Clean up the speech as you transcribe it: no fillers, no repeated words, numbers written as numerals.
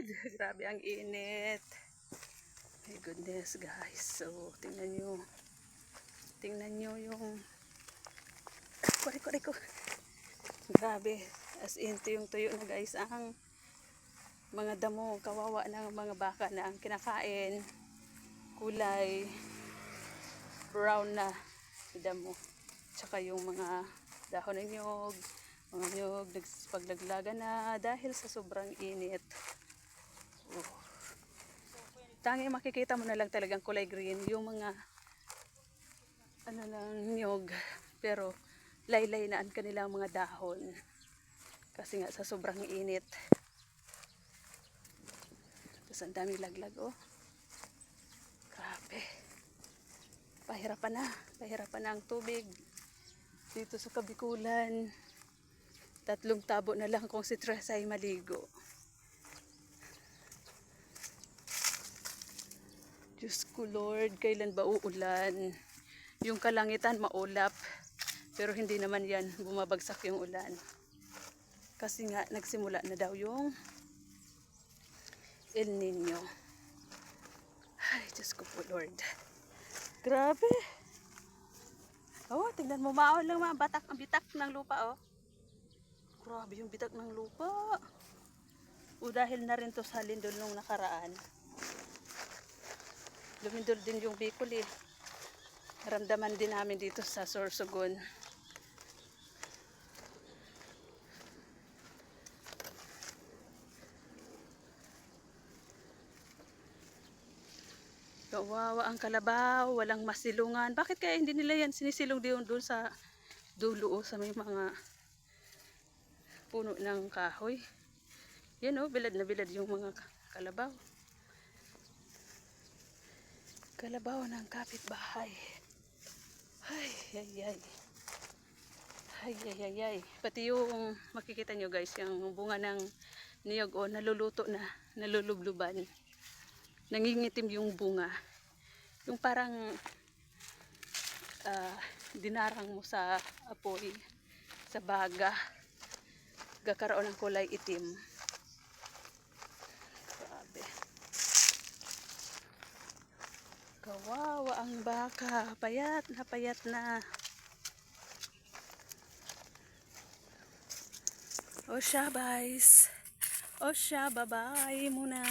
Grabe ang init. My goodness guys. So, tingnan nyo yung ko. Grabe. As in, tuyo na guys ang mga damo. Kawawa ng mga baka na ang kinakain. Kulay brown na damo. Tsaka yung mga dahon ng nyog. Mga nyog pagdaglaga na dahil sa sobrang init. Tangi makikita mo na lang talagang kulay green yung mga nyog, pero laylay na ang kanilang mga dahon kasi nga sa sobrang init. Tapos ang daming laglag, oh. Grabe. Pahirapan na ang tubig dito sa Kabikulan. 3 tabo na lang kung si Tres ay maligo. Diyos ko Lord, kailan ba uulan? Yung kalangitan maulap, pero hindi naman yan bumabagsak yung ulan. Kasi nga nagsimula na daw yung El Nino. Ay, Diyos ko po Lord. Grabe. Oh, tingnan mo, maon lang mga batak, ang bitak ng lupa, oh. Grabe yung bitak ng lupa. O dahil na rin to sa lindol nung nakaraan. Lumindol din yung Bicol eh. Naramdaman din namin dito sa Sorsogon. Kawawa ang kalabaw, walang masilungan. Bakit kaya hindi nila yan sinisilong doon sa dulo, sa may mga puno ng kahoy? Yan oh, bilad na bilad yung mga kalabaw. Kalabaw ng kapitbahay. Ay. Pati yung makikita nyo guys, yung bunga ng niyog o naluluto na, nalulubluban. Nangingitim yung bunga. Yung parang dinarang mo sa apoy, sa baga. Gakaroon ng kulay itim. Grabe. Kawawa ang baka. Payat na. O siya, guys. O siya, bye-bye muna.